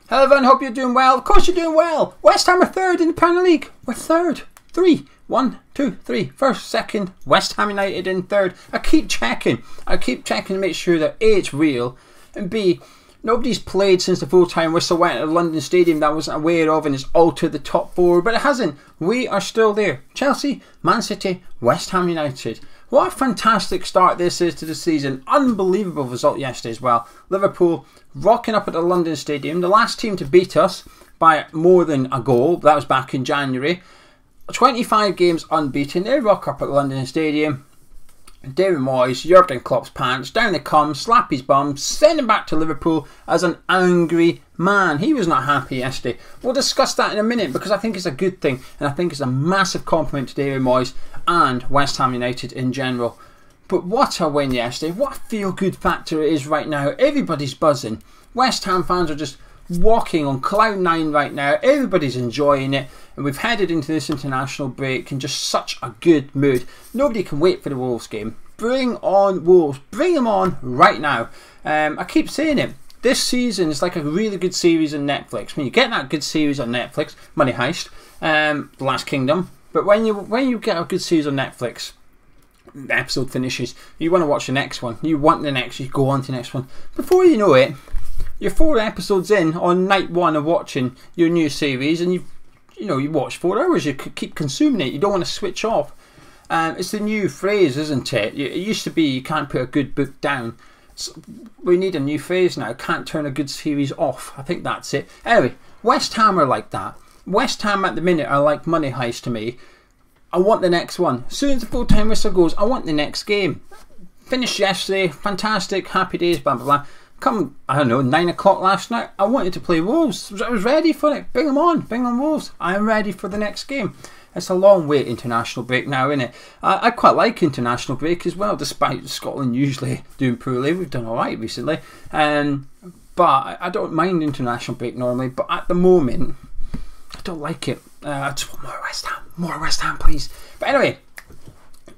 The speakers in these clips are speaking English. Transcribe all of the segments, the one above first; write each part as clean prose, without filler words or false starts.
Hello everyone, hope you're doing well. Of course you're doing well. West Ham are third in the Premier League. We're third. 3. 1, 2, 3. First, second. West Ham United in third. I keep checking to make sure that A, it's real, and B, nobody's played since the full-time whistle went at the London Stadium that I wasn't aware of and it's altered the top four, but it hasn't. We are still there. Chelsea, Man City, West Ham United. What a fantastic start this is to the season. Unbelievable result yesterday as well. Liverpool rocking up at the London Stadium. The last team to beat us by more than a goal. That was back in January. 25 games unbeaten. They rock up at the London Stadium. David Moyes, Jurgen Klopp's pants, down they come, slap his bum, send him back to Liverpool as an angry man. He was not happy yesterday. We'll discuss that in a minute because I think it's a good thing and I think it's a massive compliment to David Moyes and West Ham United in general. But what a win yesterday. What a feel-good factor it is right now. Everybody's buzzing. West Ham fans are just walking on cloud nine right now. Everybody's enjoying it. And we've headed into this international break in just such a good mood. Nobody can wait for the Wolves game. Bring on Wolves. Bring them on right now. I keep saying it. This season is like a really good series on Netflix. When you get that good series on Netflix, Money Heist, The Last Kingdom. But when you get a good series on Netflix, the episode finishes, you want to watch the next one. You want the next, you go on to the next one. Before you know it, you're 4 episodes in on night 1 of watching your new series, and you watch 4 hours. You keep consuming it. You don't want to switch off. It's the new phrase, isn't it? It used to be you can't put a good book down. So we need a new phrase now. Can't turn a good series off. I think that's it. Anyway, West Ham are like that. West Ham at the minute are like Money Heist to me. I want the next one. As soon as the full-time whistle goes, I want the next game. Finished yesterday. Fantastic. Happy days. Blah, blah, blah. Come, I don't know, 9 o'clock last night, I wanted to play Wolves. I was ready for it. Bring them on. Bring on Wolves. I'm ready for the next game. It's a long way international break now, isn't it? I quite like international break as well, despite Scotland usually doing poorly. We've done alright recently. But I don't mind international break normally. But at the moment, I don't like it. I just want more West Ham. More West Ham, please. But anyway,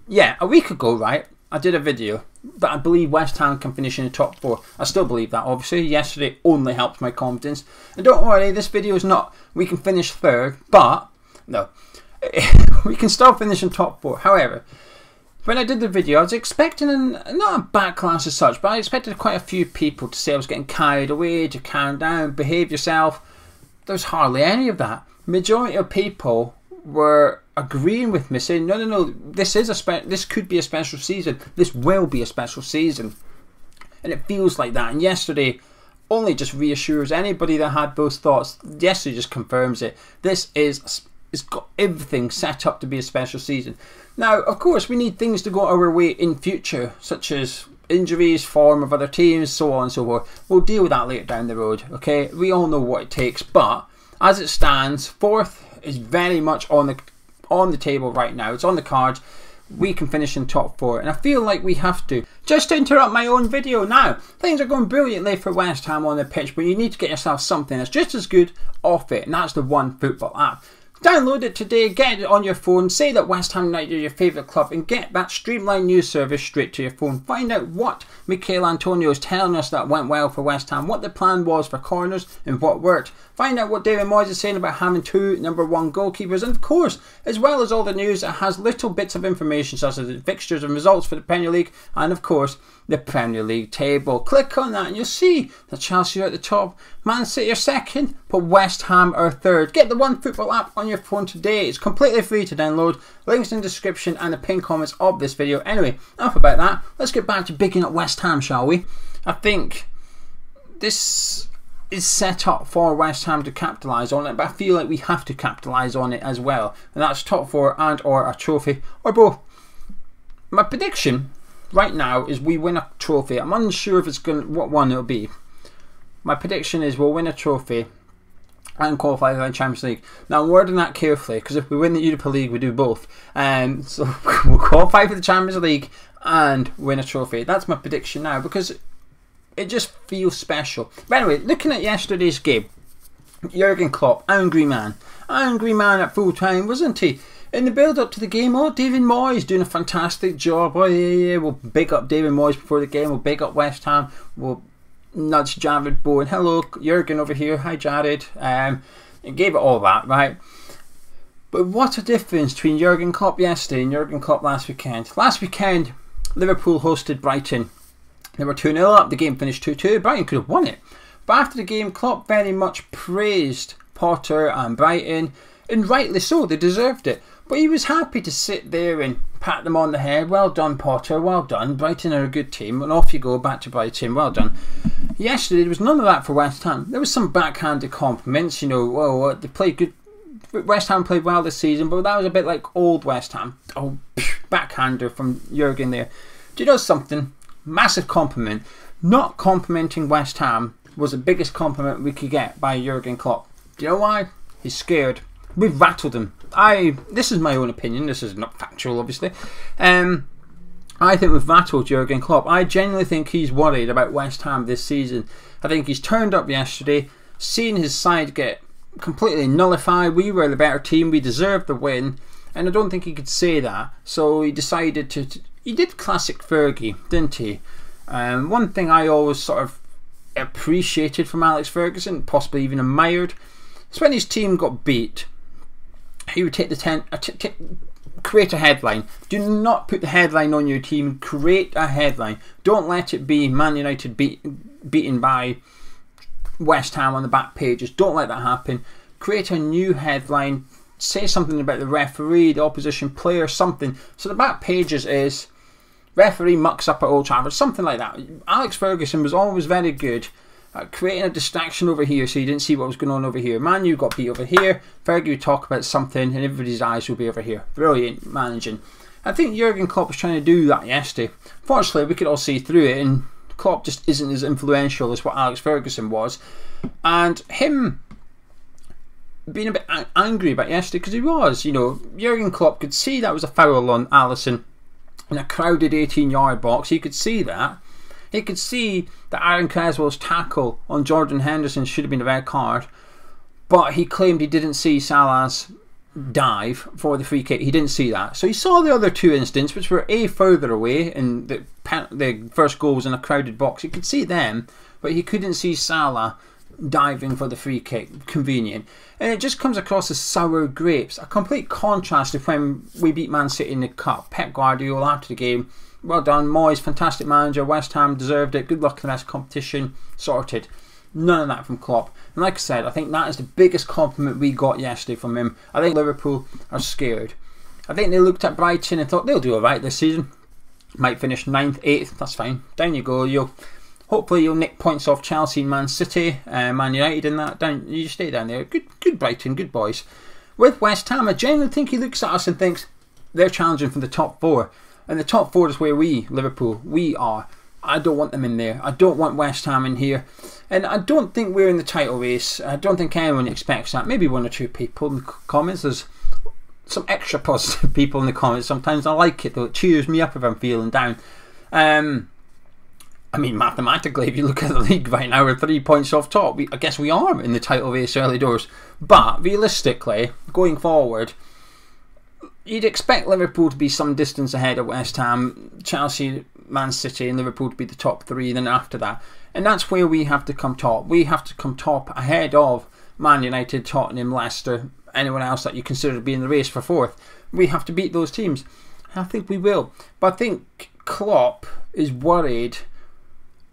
yeah, a week ago, right, I did a video that I believe West Ham can finish in the top 4. I still believe that, obviously. Yesterday only helped my confidence. And don't worry, this video is not we can finish 3rd, but no, we can still finish in top 4. However, when I did the video, I was expecting not a backlash as such, but I expected quite a few people to say I was getting carried away, to calm down, behave yourself. There's hardly any of that. Majority of people were agreeing with me, saying no, this could be a special season, this will be a special season, and it feels like that. And yesterday only just reassures anybody that had those thoughts. Yesterday just confirms it. This is it's got everything set up to be a special season. Now, of course, we need things to go our way in future, such as injuries, form of other teams, so on and so forth. We'll deal with that later down the road. Okay, we all know what it takes, but as it stands, 4th is very much on the table right now. It's on the cards. We can finish in top 4, and I feel like we have to. Just to interrupt my own video now, things are going brilliantly for West Ham on the pitch, but you need to get yourself something that's just as good off it, and that's the One Football app. Download it today, get it on your phone, say that West Ham United are your favourite club, and get that streamlined news service straight to your phone. Find out what Michail Antonio is telling us that went well for West Ham, what the plan was for corners and what worked. Find out what David Moyes is saying about having 2 #1 goalkeepers, and of course, as well as all the news, it has little bits of information such as the fixtures and results for the Premier League, and of course, the Premier League table. Click on that and you'll see that Chelsea are at the top, Man City are 2nd, but West Ham are 3rd. Get the One Football app on your phone today. It's completely free to download. Links in the description and the pinned comments of this video. Anyway, enough about that. Let's get back to bigging up West Ham, shall we? I think this is set up for West Ham to capitalise on it, but I feel like we have to capitalise on it as well. And that's top 4 and or a trophy, or both. My prediction right now is we win a trophy. I'm unsure if it's what one it'll be. My prediction is we'll win a trophy and qualify for the Champions League. Now I'm wording that carefully because if we win the Europa League we do both. So we'll qualify for the Champions League and win a trophy. That's my prediction now because it just feels special. But anyway, looking at yesterday's game, Jurgen Klopp, angry man at full time, wasn't he? In the build up to the game, David Moyes doing a fantastic job. Yeah, we'll big up David Moyes before the game. We'll big up West Ham. We'll nudged Jared Bowen. Hello, Jurgen over here. Hi, Jared. And gave it all that, right? But what a difference between Jurgen Klopp yesterday and Jurgen Klopp last weekend. Last weekend, Liverpool hosted Brighton. They were 2-0 up. The game finished 2-2. Brighton could have won it. But after the game, Klopp very much praised Potter and Brighton. And rightly so. They deserved it. But he was happy to sit there and pat them on the head. Well done, Potter. Well done. Brighton are a good team. And off you go, back to Brighton. Well done. Yesterday, there was none of that for West Ham. There was some backhanded compliments. You know, well, they played good. West Ham played well this season, but that was a bit like old West Ham. Oh, backhander from Jurgen there. Do you know something? Massive compliment. Not complimenting West Ham was the biggest compliment we could get by Jurgen Klopp. Do you know why? He's scared. We've rattled him. This is my own opinion. This is not factual, obviously. I think we've rattled Jurgen Klopp. I genuinely think he's worried about West Ham this season. I think he's turned up yesterday, seen his side get completely nullified. We were the better team. We deserved the win, and I don't think he could say that. So he decided to. He did classic Fergie, didn't he? One thing I always sort of appreciated from Alex Ferguson, possibly even admired, is when his team got beat, he would take the create a headline. Do not put the headline on your team. Create a headline. Don't let it be Man United beaten by West Ham on the back pages. Don't let that happen. Create a new headline. Say something about the referee, the opposition player, something. So the back pages is referee mucks up at Old Trafford, something like that. Alex Ferguson was always very good at creating a distraction over here so you didn't see what was going on over here. Man U got beat over here. Fergie would talk about something and everybody's eyes would be over here. Brilliant managing. I think Jurgen Klopp was trying to do that yesterday. Fortunately, we could all see through it, and Klopp just isn't as influential as what Alex Ferguson was. And him being a bit angry about yesterday, because he was, you know, Jurgen Klopp could see that was a foul on Alisson in a crowded 18-yard box. He could see that. He could see that Aaron Creswell's tackle on Jordan Henderson should have been a red card, but he claimed he didn't see Salah's dive for the free kick. He didn't see that. So he saw the other two incidents, which were further away, and the first goal was in a crowded box. He could see them, but he couldn't see Salah diving for the free kick. Convenient. And it just comes across as sour grapes. A complete contrast to when we beat Man City in the Cup. Pep Guardiola after the game, well done, Moyes, fantastic manager, West Ham deserved it, good luck in the rest competition, sorted. None of that from Klopp. And like I said, I think that is the biggest compliment we got yesterday from him. I think Liverpool are scared. I think they looked at Brighton and thought they'll do alright this season. Might finish 9th, 8th, that's fine. Down you go. Hopefully you'll nick points off Chelsea and Man City, Man United and that. You stay down there. Good Brighton, good boys. With West Ham, I genuinely think he looks at us and thinks they're challenging for the top 4. And the top 4 is where we, Liverpool, we are. I don't want them in there. I don't want West Ham in here. And I don't think we're in the title race. I don't think anyone expects that. Maybe one or two people in the comments. There's some extra positive people in the comments. Sometimes I like it though. It cheers me up if I'm feeling down. I mean, mathematically, if you look at the league right now, we're 3 points off top. I guess we are in the title race early doors. But realistically, going forward, you'd expect Liverpool to be some distance ahead of West Ham, Chelsea, Man City and Liverpool to be the top 3, then after that. And that's where we have to come top. We have to come top ahead of Man United, Tottenham, Leicester, anyone else that you consider to be in the race for 4th. We have to beat those teams. I think we will. But I think Klopp is worried.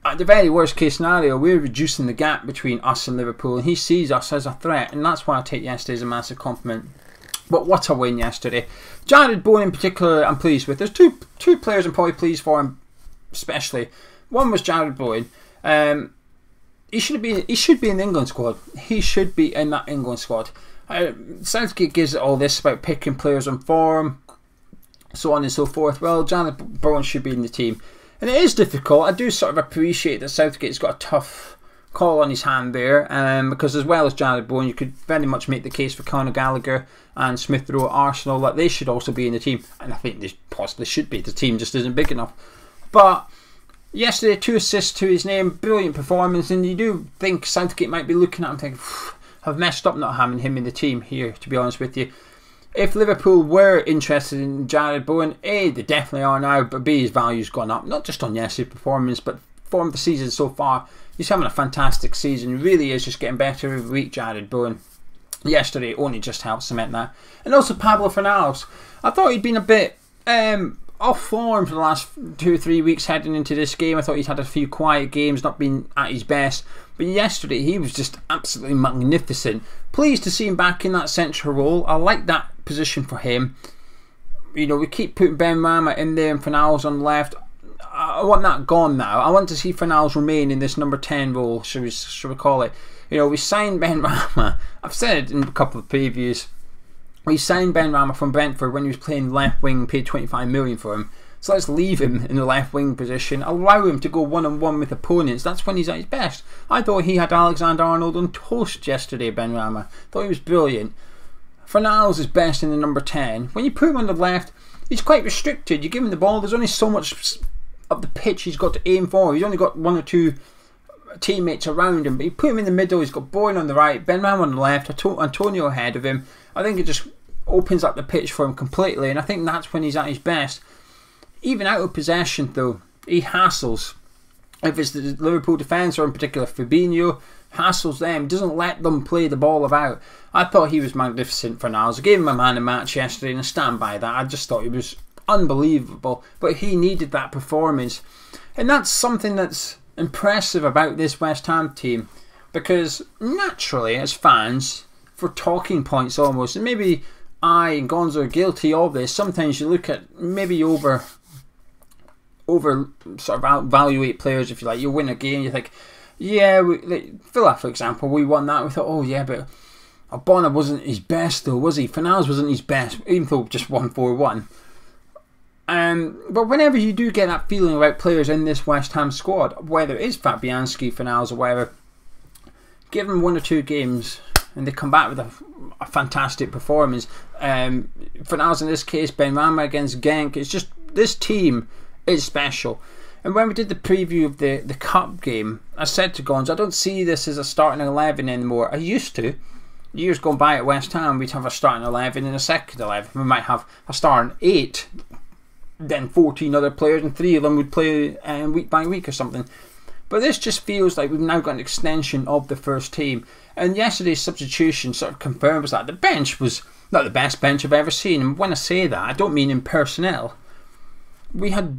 At the very worst case scenario, we're reducing the gap between us and Liverpool, and he sees us as a threat, and that's why I take yesterday as a massive compliment. But what a win yesterday. Jared Bowen in particular I'm pleased with. There's two players I'm probably pleased for him especially. One was Jared Bowen. He should be in the England squad. He should be in that England squad. Southgate gives it all this about picking players on form, so on and so forth. Well, Jared Bowen should be in the team. And it is difficult. I do sort of appreciate that Southgate's got a tough call on his hand there, because as well as Jared Bowen, you could very much make the case for Conor Gallagher and Smith Rowe at Arsenal that they should also be in the team, and I think they possibly should be. The team just isn't big enough. But yesterday, 2 assists to his name, brilliant performance, and you do think Southgate might be looking at him thinking, I've messed up not having him in the team here, to be honest with you. If Liverpool were interested in Jared Bowen, A, they definitely are now, but B, his value's gone up, not just on yesterday's performance, but form of the season so far. He's having a fantastic season. He really is just getting better every week, Jared Bowen. Yesterday only just helped cement that. And also Pablo Fornals. I thought he'd been a bit off form for the last 2 or 3 weeks heading into this game. I thought he'd had a few quiet games, not been at his best. But yesterday he was just absolutely magnificent. Pleased to see him back in that central role. I like that position for him. You know, we keep putting Ben Rama in there and Fornals on the left. I want that gone now. I want to see Fornals remain in this number 10 role, should we call it. You know, we signed Ben Rama. I've said it in a couple of previews. We signed Ben Rama from Brentford when he was playing left wing, paid 25 million for him. So let's leave him in the left wing position, allow him to go one-on-one with opponents. That's when he's at his best. I thought he had Alexander-Arnold on toast yesterday, Ben Rama. Thought he was brilliant. Fornals is best in the number 10. When you put him on the left, he's quite restricted. You give him the ball, there's only so much of the pitch he's got to aim for. He's only got 1 or 2 teammates around him, but you put him in the middle, he's got Bowen on the right, Ben Rama on the left, Antonio ahead of him. I think it just opens up the pitch for him completely, and I think that's when he's at his best. Even out of possession though, he hassles. If it's the Liverpool defence, or in particular Fabinho, hassles them, doesn't let them play the ball about. I thought he was magnificent for now. I gave him a man of match yesterday and I stand by that. I just thought he was unbelievable, but he needed that performance, and that's something that's impressive about this West Ham team, because naturally as fans, for talking points almost, and maybe I and Gonzo are guilty of this, sometimes you look at, maybe over sort of evaluate players, if you like. You win a game, you think, yeah, like Villa for example, we won that, we thought, oh yeah, but Ogbonna wasn't his best though, was he? Fornals wasn't his best, even though just won 4-1. But whenever you do get that feeling about players in this West Ham squad, whether it is Fabianski, Fornals or whatever, give them 1 or 2 games and they come back with a fantastic performance. Fornals in this case, Ben Rama against Genk, it's just, this team is special. And when we did the preview of the Cup game, I said to Gons, I don't see this as a starting 11 anymore. I used to. Years gone by at West Ham, we'd have a starting 11 and a second 11. We might have a starting 8, then 14 other players, and 3 of them would play week by week or something. But this just feels like we've now got an extension of the first team. And yesterday's substitution sort of confirms that. The bench was not the best bench I've ever seen. And when I say that, I don't mean in personnel. We had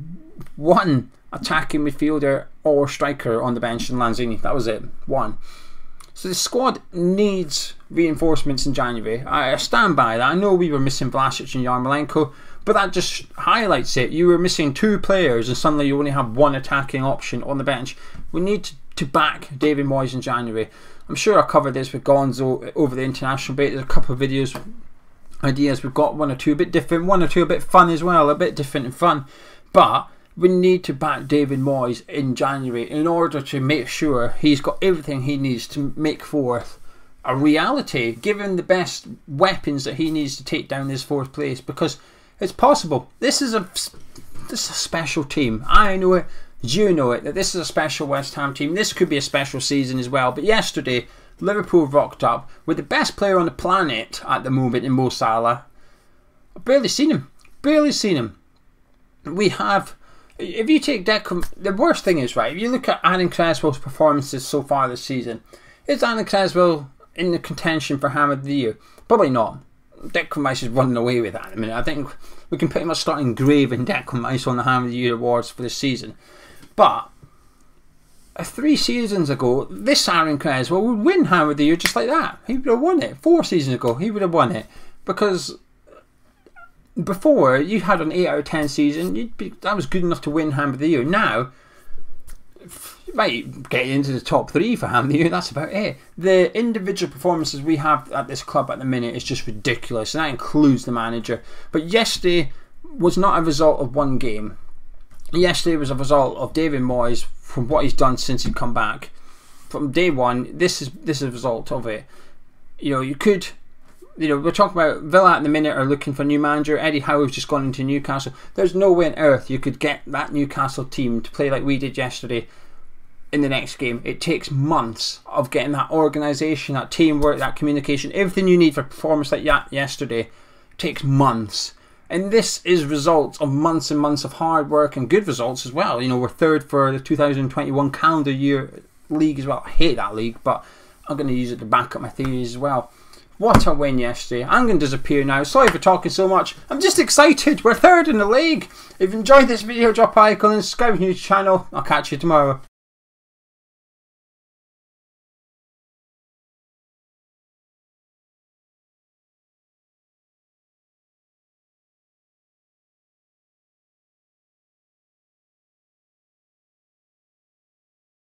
1 attacking midfielder or striker on the bench in Lanzini. That was it. 1. So the squad needs reinforcements in January. I stand by that. I know we were missing Vlasic and Yarmolenko, but that just highlights it. You were missing 2 players and suddenly you only have 1 attacking option on the bench. We need to back David Moyes in January. I'm sure I'll cover this with Gonzo over the international break. There's a couple of videos, ideas. We've got 1 or 2 a bit different, 1 or 2 a bit fun as well, a bit different and fun. But we need to back David Moyes in January in order to make sure he's got everything he needs to make 4th a reality, give him the best weapons that he needs to take down this 4th place, because it's possible. This is a special team. I know it, you know it, that this is a special West Ham team. This could be a special season as well. But yesterday, Liverpool rocked up with the best player on the planet at the moment in Mo Salah. I've barely seen him. Barely seen him. We have, if you take Declan, the worst thing is, right, if you look at Aaron Cresswell's performances so far this season, is Aaron Cresswell in the contention for Ham of the Year? Probably not. Declan Rice is running away with that in a minute. I think we can pretty much start engraving Declan Rice on the Ham of the Year awards for this season. But 3 seasons ago, this Aaron Cresswell would win Ham of the Year just like that. He would have won it. 4 seasons ago, he would have won it. Because before, you had an 8 out of 10 season, that was good enough to win Ham of the Year. Now, you might get into the top 3 for Ham of the Year, that's about it. The individual performances we have at this club at the minute is just ridiculous, and that includes the manager. But yesterday was not a result of 1 game. Yesterday was a result of David Moyes, from what he's done since he's come back. From day 1, this is a result of it. You know, you could, you know, we're talking about Villa at the minute are looking for a new manager. Eddie Howe's just gone into Newcastle. There's no way on earth you could get that Newcastle team to play like we did yesterday in the next game. It takes months of getting that organisation, that teamwork, that communication, everything you need for a performance like that yesterday. It takes months. And this is results of months and months of hard work and good results as well. You know, we're third for the 2021 calendar year league as well. I hate that league, but I'm going to use it to back up my theories as well. What a win yesterday. I'm going to disappear now. Sorry for talking so much. I'm just excited. We're third in the league. If you enjoyed this video, drop a like and subscribe to the channel. I'll catch you tomorrow.